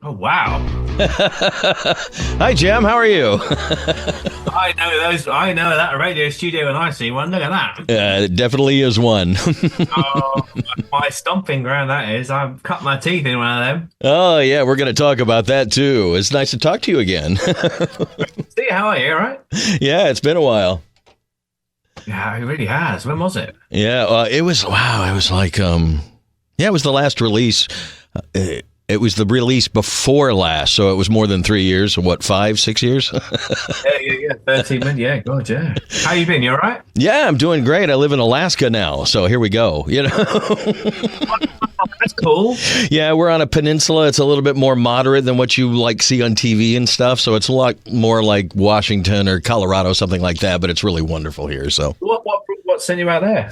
Oh, wow. Hi, Jem. How are you? I know that radio studio and I see one. Look at that. It definitely is one. Oh, my stomping ground that is. I've cut my teeth in one of them. Oh, yeah, we're going to talk about that too. It's nice to talk to you again. See, how are you, all right? Yeah, it's been a while. Yeah, it really has. When was it? Yeah, it was, wow, it was like, it was the last release. It was the release before last, so it was more than 3 years. What, 5, 6 years? Yeah. 13 minutes. Yeah, God, yeah. How you been? You all right? Yeah, I'm doing great. I live in Alaska now, so here we go. That's cool. Yeah, we're on a peninsula. It's a little bit more moderate than what you like see on TV and stuff. So it's a lot more like Washington or Colorado, something like that. But it's really wonderful here. So What sent you out there?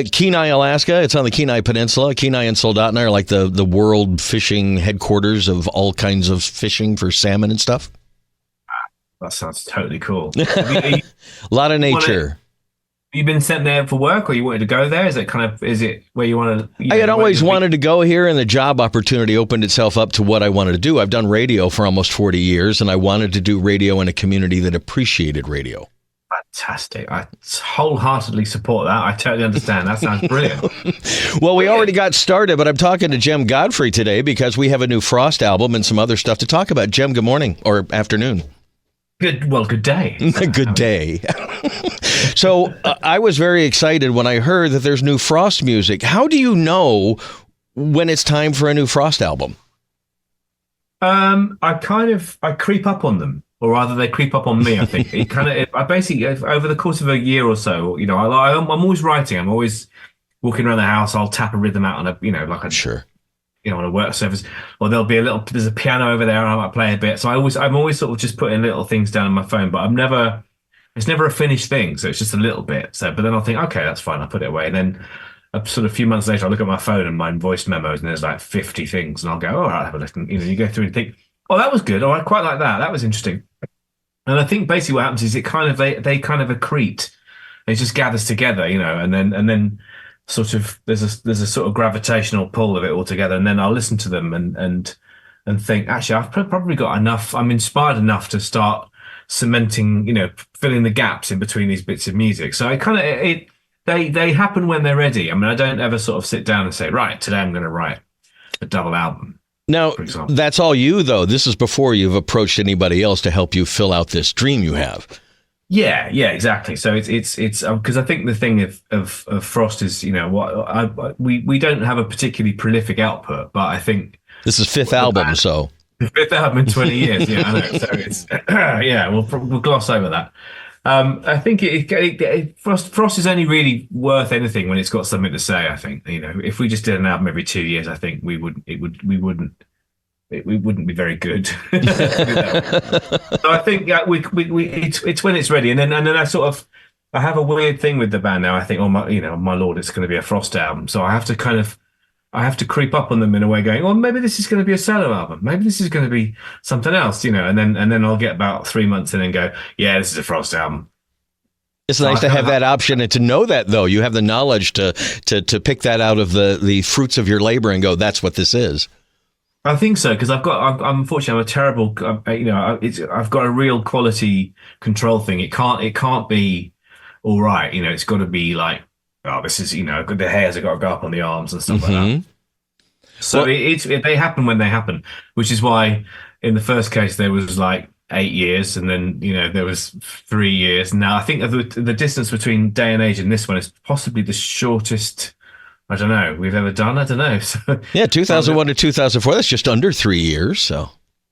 Kenai, Alaska. It's on the Kenai Peninsula. Kenai and Soldotna are like the world fishing headquarters of all kinds of fishing for salmon and stuff. That sounds totally cool. A lot of nature. You been sent there for work, or you wanted to go there? Is it where you want to? I had always wanted to go here, and the job opportunity opened itself up to what I wanted to do. I've done radio for almost 40 years, and I wanted to do radio in a community that appreciated radio. Fantastic. I wholeheartedly support that. I totally understand. That sounds brilliant. Well, we already got started, but I'm talking to Jem Godfrey today because we have a new Frost album and some other stuff to talk about. Jem, good morning or afternoon. Good day. Good day. So I was very excited when I heard that there's new Frost music. How do you know when it's time for a new Frost album? I creep up on them, or rather they creep up on me. I think I basically, over the course of a year or so, I'm always writing. I'm always walking around the house. I'll tap a rhythm out on Sure. On a work surface, or there's a piano over there and I might play a bit. So I'm always sort of just putting little things down on my phone, but it's never a finished thing. So it's just a little bit. So, but then I'll think, okay, that's fine. I'll put it away. And then a few months later, I look at my phone and my voice memos and there's like 50 things and I'll go, all right, I'll have a listen. You go through and think, oh, that was good. Oh, I quite like that. That was interesting. And I think basically what happens is they kind of accrete. It just gathers together, and then sort of there's a sort of gravitational pull of it all together, and then I'll listen to them and think, actually, I've probably got enough. I'm inspired enough to start cementing, filling the gaps in between these bits of music. So they happen when they're ready. I mean, I don't ever sort of sit down and say, right, today I'm going to write a double album. Now, that's all you, though. This is before you've approached anybody else to help you fill out this dream you have. Yeah, exactly. So it's because I think the thing of Frost is, we don't have a particularly prolific output, but I think this is fifth album, the fifth album in 20 years. Yeah, I know. So it's we'll gloss over that. I think Frost is only really worth anything when it's got something to say. I think if we just did an album every 2 years, I think we wouldn't be very good. So I think it's when it's ready, and then I have a weird thing with the band now. I think, my Lord, it's going to be a Frost album, so I have to creep up on them in a way, going, maybe this is going to be a solo album, maybe this is going to be something else, and then I'll get about 3 months and then go, yeah, this is a Frost album. It's nice to have that option and to know that, though. You have the knowledge to pick that out of the fruits of your labor and go, that's what this is. I think so, because unfortunately, I'm a terrible, I've got a real quality control thing. It can't be all right. It's got to be like, oh, this is, the hairs have got to go up on the arms and stuff like that. So they happen when they happen, which is why in the first case, there was like 8 years and then, there was 3 years. Now, I think the distance between Day and Age and this one is possibly the shortest, I don't know, we've ever done. I don't know. So, yeah, 2001 to 2004. That's just under 3 years. So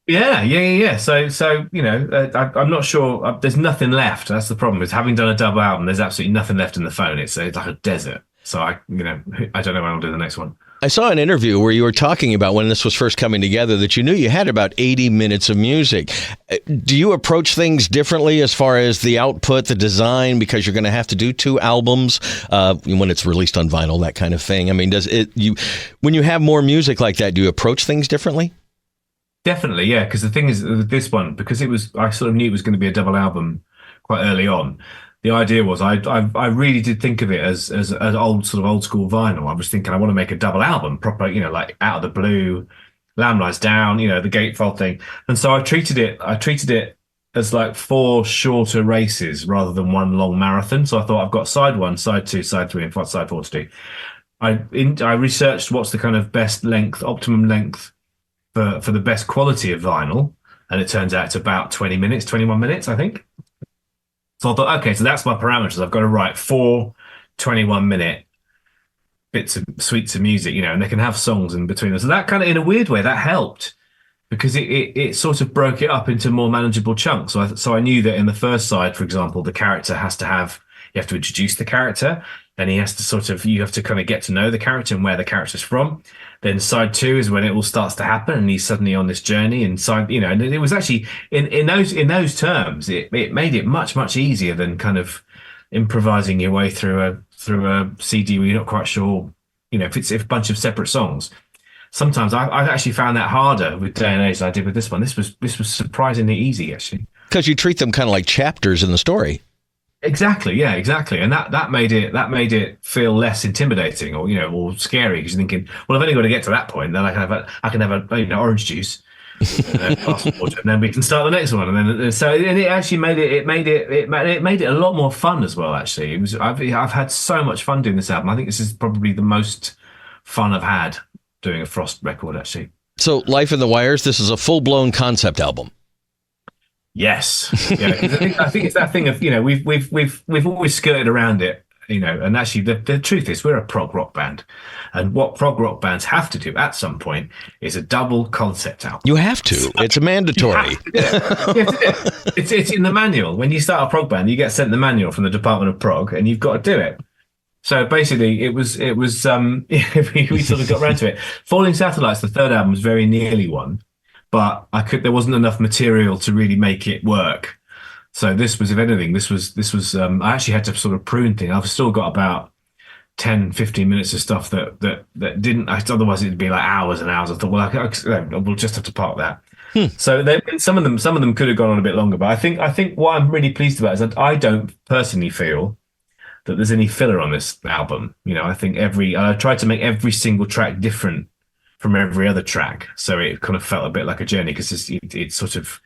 yeah. So I'm not sure. There's nothing left. That's the problem. Is having done a double album, there's absolutely nothing left in the phone. It's like a desert. So I don't know when I'll do the next one. I saw an interview where you were talking about when this was first coming together that you knew you had about 80 minutes of music. Do you approach things differently as far as the output, the design, because you're going to have to do 2 albums when it's released on vinyl, that kind of thing? I mean, when you have more music like that, do you approach things differently? Definitely, yeah. Because the thing is, with this one, because I sort of knew it was going to be a double album quite early on. The idea was I really did think of it as old school vinyl. I was thinking I want to make a double album, proper, like out of the blue, Lamb Lies Down, the gatefold thing. And so I treated it as like four shorter races rather than one long marathon. So I thought I've got side one, side two, side three, and side four to do. I researched what's the kind of best length, optimum length for the best quality of vinyl, and it turns out it's about 20 minutes, 21 minutes, I think. So I thought, okay, so that's my parameters. I've got to write four 21-minute bits of suites of music, and they can have songs in between them. So that kind of, in a weird way, that helped because it sort of broke it up into more manageable chunks. So I knew that in the first side, for example, the character you have to introduce the character. Then you have to kind of get to know the character and where the character's from. Then side two is when it all starts to happen and he's suddenly on this journey, and and it was actually in those terms, it made it much, much easier than kind of improvising your way through a CD where you're not quite sure, if it's a bunch of separate songs. Sometimes I've actually found that harder with Day and Age than I did with this one. This was surprisingly easy, actually. Because you treat them kind of like chapters in the story. Exactly, yeah, exactly, and that made it feel less intimidating or scary because you're thinking, well, I've only got to get to that point, then I can have a orange juice, and then we can start the next one, and it actually made it a lot more fun as well. Actually, I've had so much fun doing this album. I think this is probably the most fun I've had doing a Frost record, actually. So, Life in the Wires, this is a full-blown concept album. Yes, yeah. I think it's that thing of we've always skirted around it, and actually the truth is we're a prog rock band, and what prog rock bands have to do at some point is a double concept album. You have to. It's mandatory. It's in the manual. When you start a prog band, you get sent the manual from the Department of Prog, and you've got to do it. So basically, it was we sort of got around to it. Falling Satellites, the third album, was very nearly one. But there wasn't enough material to really make it work. So this was, if anything, this was I actually had to sort of prune things. I've still got about 10, 15 minutes of stuff that didn't, otherwise it'd be like hours and hours. I thought, well, we'll just have to park that. So some of them could have gone on a bit longer. But I think what I'm really pleased about is that I don't personally feel that there's any filler on this album. I think I tried to make every single track different from every other track, so it kind of felt a bit like a journey because it's sort of,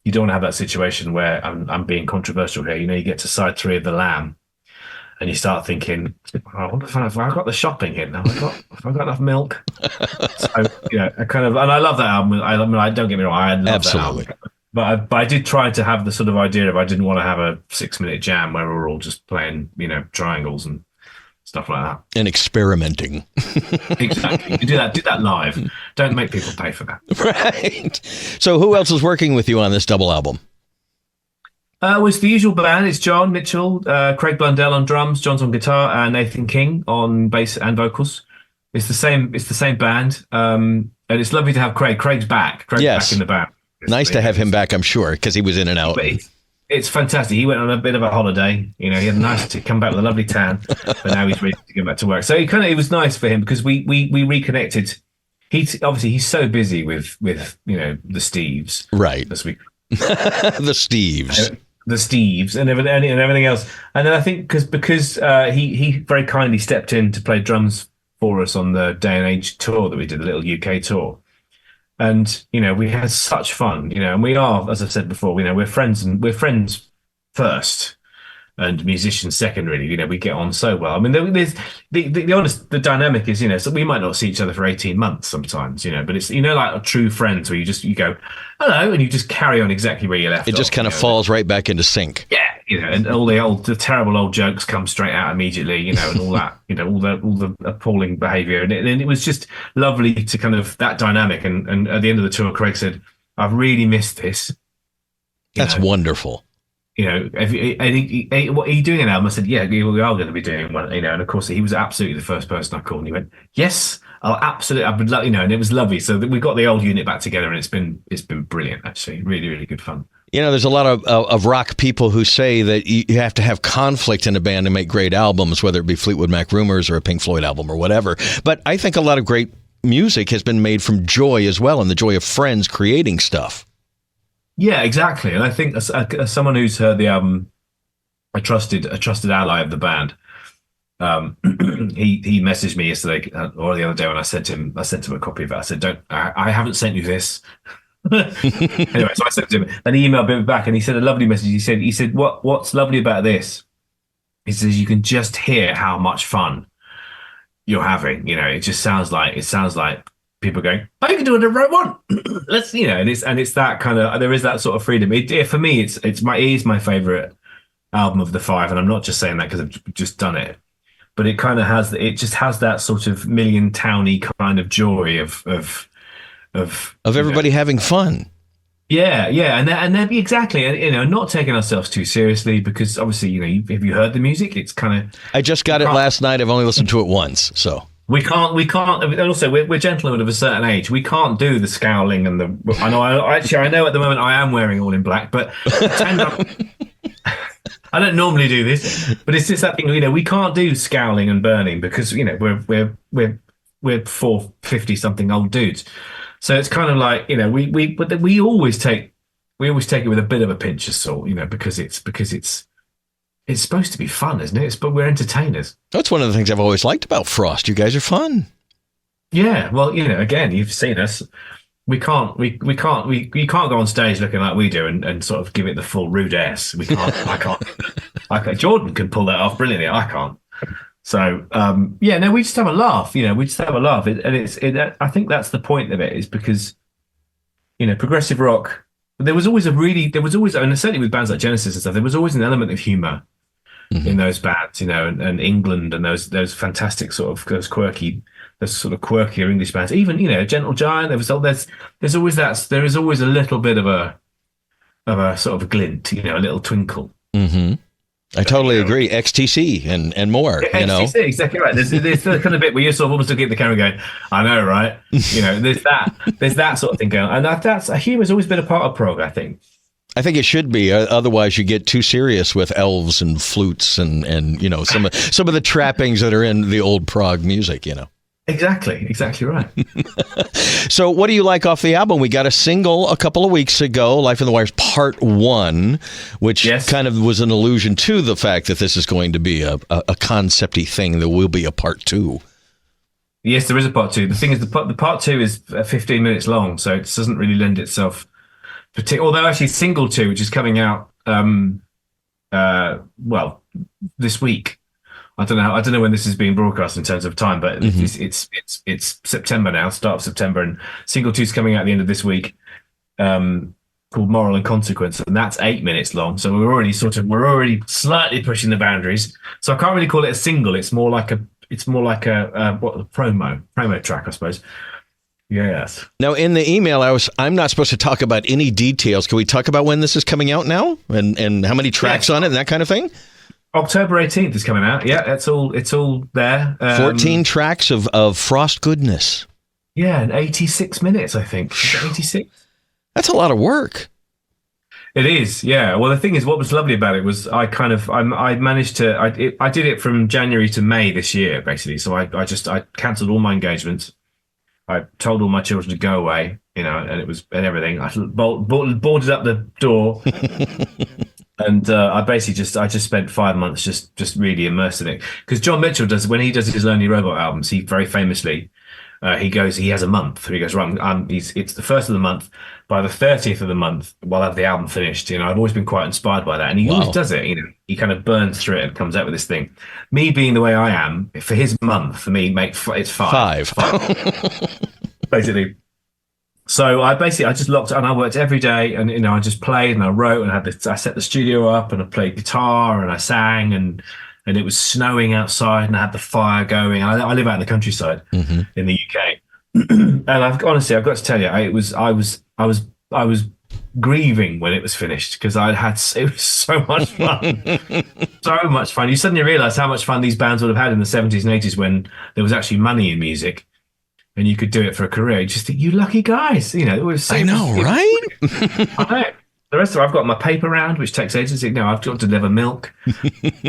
you don't want to have that situation where I'm being controversial here. You get to side three of the Lamb, and you start thinking, I wonder if I've got the shopping in now. Have I got enough milk? So I kind of, and I love that album. I don't get me wrong, I love Absolutely. that album. But I did try to have the sort of idea of I didn't want to have a 6-minute jam where we're all just playing, triangles and stuff like that. And experimenting. Exactly. Do that live. Don't make people pay for that. Right. So who else is working with you on this double album? It's the usual band. It's John Mitchell, Craig Blundell on drums, John's on guitar, and Nathan King on bass and vocals. It's the same band. And it's lovely to have Craig. Craig's back. Craig's back in the band. Nice to have him back, I'm sure, because he was in and out. But it's fantastic. He went on a bit of a holiday. He had nice to come back with a lovely tan, but now he's ready to go back to work. So it was nice for him because we reconnected. He's so busy with the Steves, right? This week, the Steves and everything else. And then I think because he very kindly stepped in to play drums for us on the Day and Age tour that we did, the little UK tour. And, we had such fun, and we are, as I've said before, we're friends first and musicians second, really. We get on so well. I mean, there's the dynamic is, so we might not see each other for 18 months sometimes, but it's, like a true friends where you go, hello, and you just carry on exactly where you left off. It just kind of falls right back into sync. Yeah. And all the terrible old jokes come straight out immediately, and all that, all the appalling behaviour. And it was just lovely to kind of that dynamic. And at the end of the tour, Craig said, I've really missed this. That's wonderful. What are you doing an album? I said, yeah, we are going to be doing one, and of course he was absolutely the first person I called, and he went, yes, I'll absolutely, I would love, and it was lovely. So we got the old unit back together, and it's been brilliant, actually. Really, really good fun. There's a lot of rock people who say that you have to have conflict in a band to make great albums, whether it be Fleetwood Mac Rumors or a Pink Floyd album or whatever. But I think a lot of great music has been made from joy as well, and the joy of friends creating stuff. Yeah, exactly. And I think as someone who's heard the album, a trusted ally of the band, he messaged me yesterday or the other day when I sent him a copy of it. I said, "Don't, I haven't sent you this." Anyway, so I sent it to him, and he emailed me back, and he said a lovely message. He said, what's lovely about this? He says you can just hear how much fun you're having. You know, it sounds like people going, I can do whatever I want. Let's, you know, and it's that kind of, there is that sort of freedom. For me, it is my favorite album of the five, and I'm not just saying that because I've just done it, but it just has that sort of million towny kind of joy of everybody having fun. Yeah, and they'd be exactly, and you know, not taking ourselves too seriously, because obviously, you know, have you heard the music? It's kind of. I just got it last night. I've only listened to it once, so we can't. And also, we're gentlemen of a certain age. We can't do the scowling and the. I know at the moment I am wearing all in black, but I don't normally do this, but it's just that thing. You know, we can't do scowling and burning because, you know, we're 50 something old dudes. So it's kind of like, you know, we always take it with a bit of a pinch of salt, you know, because it's supposed to be fun, isn't it? But we're entertainers. That's one of the things I've always liked about Frost. You guys are fun. Yeah, well, you know, again, you've seen us. We can't go on stage looking like we do and sort of give it the full rude ass. We can't. I can't. Jordan can pull that off brilliantly. I can't. So, yeah, no, we just have a laugh, you know, we just have a laugh. I think that's the point of it, is because, you know, progressive rock, there was always, and certainly with bands like Genesis and stuff, there was always an element of humor in those bands, you know, and England and those fantastic sort of, those sort of quirkier English bands, even, you know, Gentle Giant, there is always a little bit of a sort of a glint, you know, a little twinkle. Mm-hmm. I totally agree. XTC and more. XTC, you know, exactly right. There's the kind of bit where you're sort of almost looking at the camera going, "I know, right?" You know, there's that sort of thing going on, and that's humor's always been a part of prog, I think. I think it should be. Otherwise, you get too serious with elves and flutes and you know some of the trappings that are in the old prog music. You know. Exactly right. So what do you like off the album? We got a single a couple of weeks ago, Life in the Wires Part 1, which kind of was an allusion to the fact that this is going to be a concept-y thing. There will be a Part 2. Yes, there is a Part 2. The thing is, the Part 2 is 15 minutes long, so it doesn't really lend itself although actually single 2, which is coming out this week. I don't know when this is being broadcast in terms of time, but it's September now, start of September, and single 2 is coming out at the end of this week, called Moral and Consequence, and that's 8 minutes long. So we're already slightly pushing the boundaries. So I can't really call it a single. It's more like a promo track, I suppose. Yes. Now, in the email, I'm not supposed to talk about any details. Can we talk about when this is coming out now, and how many tracks on it and that kind of thing? October 18th is coming out. Yeah, it's all there. 14 tracks of Frost goodness. Yeah, and 86 minutes, I think. 86? That's a lot of work. It is, yeah. Well, the thing is, what was lovely about it was I managed to, I did it from January to May this year, basically. So I cancelled all my engagements. I told all my children to go away, you know, and everything. I boarded up the door. And I just spent 5 months just really immersed in it, because John Mitchell when he does his Lonely Robot albums, he very famously he has a month. He goes, right, it's the first of the month. By the 30th of the month, we'll have the album finished. You know, I've always been quite inspired by that, and he always does it. You know, he kind of burns through it and comes out with this thing. Me being the way I am, for his month, for me, it's five. Basically. So I just locked and I worked every day, and you know, I just played and I wrote, and I set the studio up, and I played guitar and I sang, and it was snowing outside, and I had the fire going. I live out in the countryside in the UK, and I've got to tell you, I was grieving when it was finished, because it was so much fun, so much fun. You suddenly realise how much fun these bands would have had in the 70s and 80s when there was actually money in music. And you could do it for a career. You just think, you lucky guys. You know, it was. I know, right? I know. The rest of it, I've got my paper round, which takes ages. You know, I've got to deliver milk.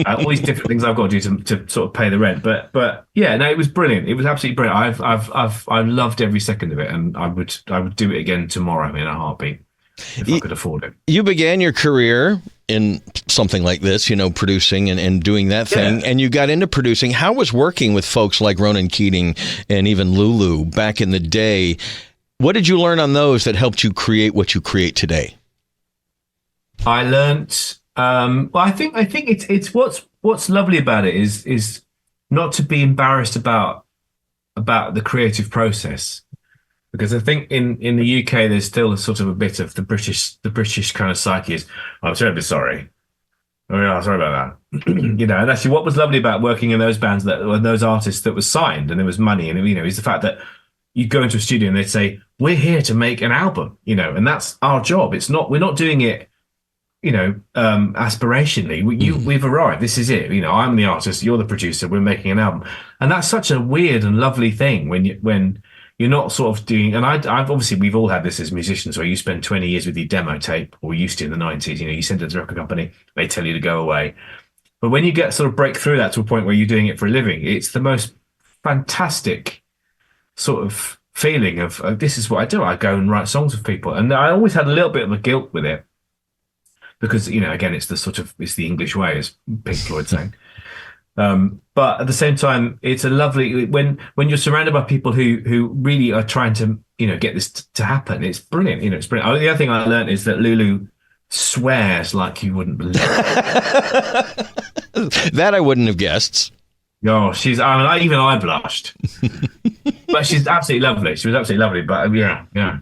All these different things I've got to do to sort of pay the rent. But yeah, no, it was brilliant. It was absolutely brilliant. I loved every second of it, and I would do it again tomorrow in a heartbeat if I could afford it. You began your career in something like this, producing and doing that thing, and you got into producing. How was working with folks like Ronan Keating and even Lulu back in the day? What did you learn on those that helped you create what you create today? I learnt. Well, I think it's what's lovely about it is not to be embarrassed about the creative process, because I think in the UK there's still a sort of a bit of the British kind of psyche is, I'm terribly sorry. Oh yeah, sorry about that. And actually what was lovely about working in those bands and those artists that was signed and there was money, and is the fact that you go into a studio and they'd say, we're here to make an album, and that's our job. We're not doing it, aspirationally. We've arrived. This is it. I'm the artist, you're the producer, we're making an album. And that's such a weird and lovely thing when you're not sort of doing, and I've obviously, we've all had this as musicians where you spend 20 years with your demo tape, or used to in the 90s, you send it to the record company, they tell you to go away. But when you get sort of break through that to a point where you're doing it for a living, it's the most fantastic sort of feeling of this is what I do. I go and write songs with people. And I always had a little bit of a guilt with it because, again, it's the English way, as Pink Floyd saying. But at the same time, it's a lovely when you're surrounded by people who really are trying to get this to happen. It's brilliant. It's brilliant. The other thing I learned is that Lulu swears like you wouldn't believe. That I wouldn't have guessed. Oh, even I blushed. But she's absolutely lovely. She was absolutely lovely. But yeah.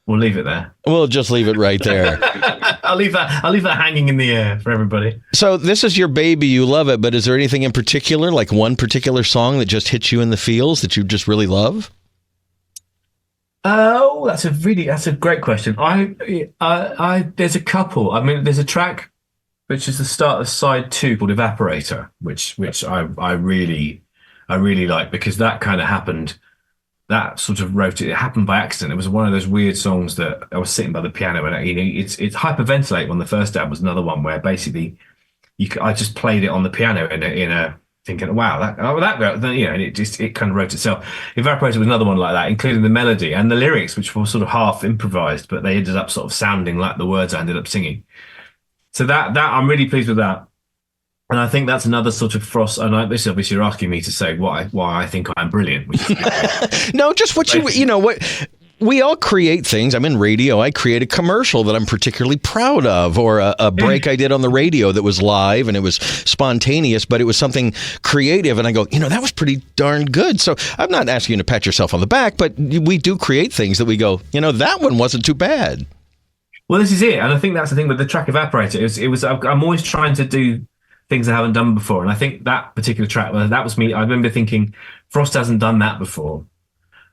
We'll leave it there. We'll just leave it right there. I'll leave that hanging in the air for everybody. So this is your baby. You love it. But is there anything in particular, like one particular song that just hits you in the feels that you just really love? Oh, that's a great question. There's a couple. I mean, there's a track which is the start of side 2 called Evaporator, which I really like, because that kind of happened. That sort of it happened by accident. It was one of those weird songs that I was sitting by the piano and it's Hyperventilate on the first album was another one where basically I just played it on the piano in a thinking, wow, and it kind of wrote itself. Evaporator was another one like that, including the melody and the lyrics, which were sort of half improvised, but they ended up sort of sounding like the words I ended up singing. So that I'm really pleased with that. And I think that's another sort of Frost. And this obviously you're asking me to say why I think I'm brilliant. Which is no, just what what we all create things. I'm in radio. I create a commercial that I'm particularly proud of, or a break I did on the radio that was live and it was spontaneous, but it was something creative. And I go, that was pretty darn good. So I'm not asking you to pat yourself on the back, but we do create things that we go, that one wasn't too bad. Well, this is it. And I think that's the thing with the track Evaporator. I'm always trying to do things I haven't done before. And I think that particular track, that was me. I remember thinking Frost hasn't done that before.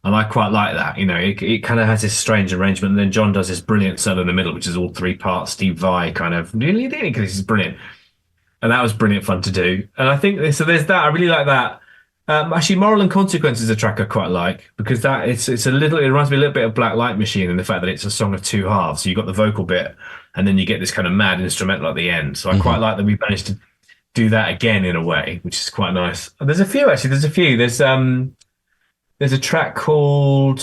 And I quite like that. It kind of has this strange arrangement. And then John does this brilliant solo in the middle, which is all 3 parts, Steve Vai kind of, really, because this is brilliant. And that was brilliant fun to do. And I think, so there's that. I really like that. Actually, Moral and Consequence is a track I quite like, because it reminds me a little bit of Black Light Machine in the fact that it's a song of 2 halves. So you've got the vocal bit and then you get this kind of mad instrumental at the end. So I quite like that we managed to do that again in a way, which is quite nice. There's a few actually. There's a track called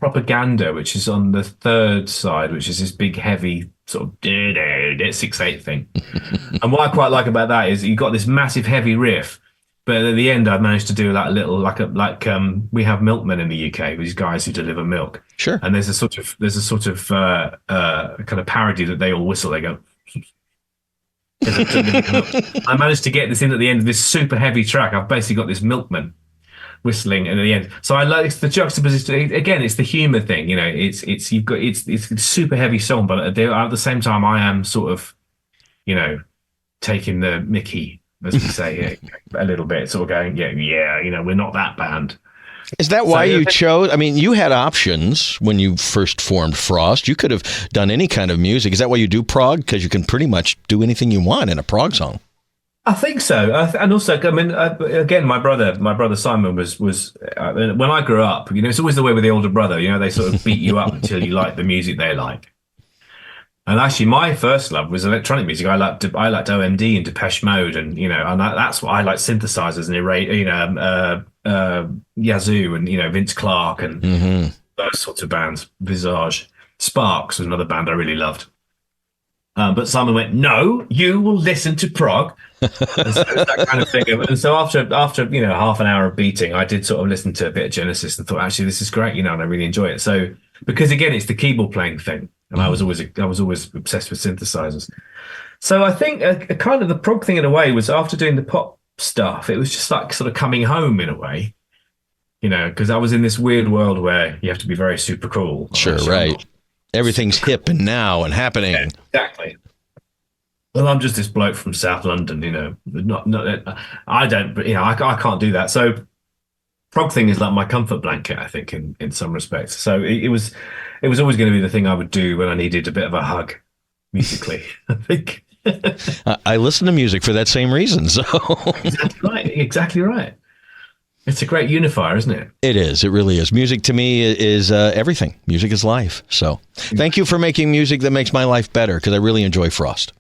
Propaganda, which is on the 3rd side, which is this big heavy sort of 6/8 thing. And what I quite like about that is you got this massive heavy riff, but at the end I've managed to do that little we have milkmen in the UK, these guys who deliver milk. Sure. And there's a sort of kind of parody that they all whistle. They go. I managed to get this in at the end of this super heavy track. I've basically got this milkman whistling at the end. So I like the juxtaposition. Again, it's the humor thing. It's super heavy song, but at the same time, I am sort of, taking the Mickey, as we say, a little bit, sort of going, we're not that band. Is that why you chose? I mean, you had options when you first formed Frost. You could have done any kind of music. Is that why you do prog? Because you can pretty much do anything you want in a prog song. I think so. And also, I mean, again, my brother Simon was when I grew up, it's always the way with the older brother. They sort of beat you up until you like the music they like. And actually, my first love was electronic music. I liked OMD and Depeche Mode, and that's what I like, synthesizers and Yazoo and Vince Clarke and those sorts of bands. Visage, Sparks was another band I really loved. But Simon went, no, you will listen to prog. And so it's that kind of thing. And so after half an hour of beating, I did sort of listen to a bit of Genesis and thought, actually, this is great, and I really enjoy it. So because again, it's the keyboard playing thing, and I was always obsessed with synthesizers. So I think a kind of the prog thing in a way was after doing the pop stuff, it was just like sort of coming home in a way, because I was in this weird world where you have to be very super cool. Sure, right. Everything's hip and now and happening. Yeah, exactly. Well, I'm just this bloke from South London, I don't, I can't do that. So prog thing is like my comfort blanket, I think, in some respects. So it was always going to be the thing I would do when I needed a bit of a hug musically, I think. I listen to music for that same reason. So Exactly right. It's a great unifier, isn't it? It is. It really is. Music to me is everything. Music is life. So thank you for making music that makes my life better, because I really enjoy Frost.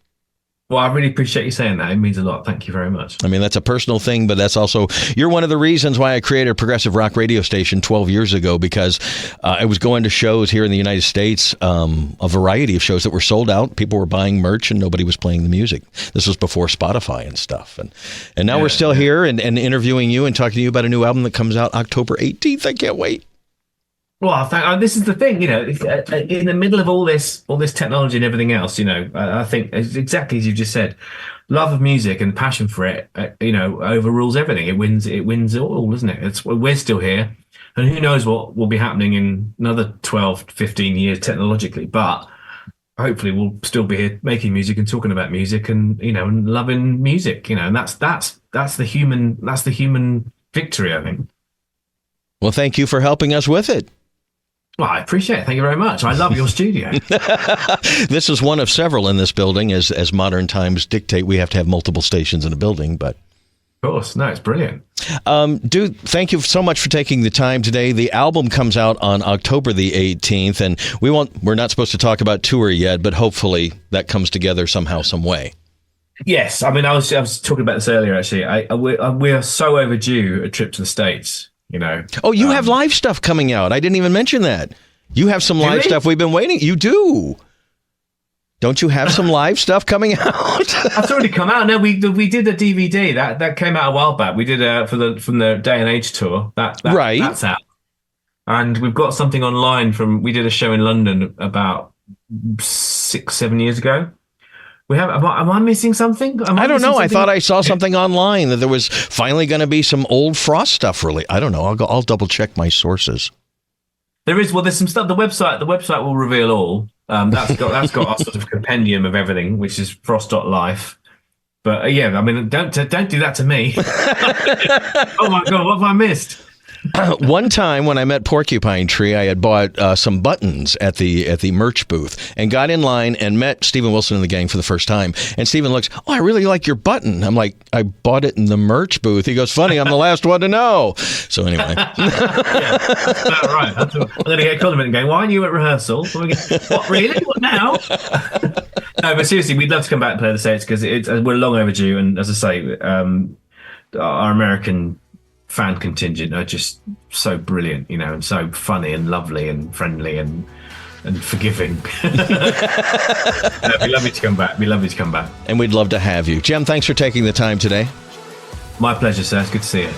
Well, I really appreciate you saying that. It means a lot. Thank you very much. I mean, that's a personal thing, but that's also, you're one of the reasons why I created a progressive rock radio station 12 years ago, because I was going to shows here in the United States, a variety of shows that were sold out. People were buying merch and nobody was playing the music. This was before Spotify and stuff. And now we're still here and interviewing you and talking to you about a new album that comes out October 18th. I can't wait. Well, this is the thing, in the middle of all this technology and everything else, I think exactly as you just said, love of music and passion for it, overrules everything. It wins it all, doesn't it? We're still here, and who knows what will be happening in another 12, 15 years technologically, but hopefully we'll still be here making music and talking about music and, and loving music, and that's the human victory, I think. Well, thank you for helping us with it. Well, I appreciate it. Thank you very much. I love your studio. This is one of several in this building. As modern times dictate, we have to have multiple stations in a building, but... Of course. No, it's brilliant. Dude, thank you so much for taking the time today. The album comes out on October the 18th, and we're not supposed to talk about tour yet, but hopefully that comes together somehow, some way. Yes. I mean, I was talking about this earlier, actually. We are so overdue a trip to the States. Oh, you have live stuff coming out. I didn't even mention that. You have some live stuff we've been waiting. You do. Don't you have some live stuff coming out? That's already come out. No, we did a DVD that came out a while back. We did from the Day and Age tour. Right. That's out. And we've got something online we did a show in London about 6-7 years ago. Am I missing something? I don't know. I thought I saw something online that there was finally going to be some old Frost stuff. Really, I don't know. I'll double check my sources. There's some stuff. The website will reveal all. That's got our sort of compendium of everything, which is frost.life. But I mean, don't do that to me. Oh my God, what have I missed? One time when I met Porcupine Tree, I had bought some buttons at the merch booth and got in line and met Stephen Wilson and the gang for the first time. And Stephen looks, "Oh, I really like your button." I'm like, "I bought it in the merch booth." He goes, "Funny, I'm the last one to know." So anyway. That's about right. I'm going to get a compliment going, "Why aren't you at rehearsal?" What, really? What now? No, but seriously, we'd love to come back and play the States because we're long overdue. And as I say, our American fan contingent are just so brilliant, and so funny and lovely and friendly and forgiving. It'd be lovely to come back. And we'd love to have you. Jem, thanks for taking the time today. My pleasure, sir. It's good to see you.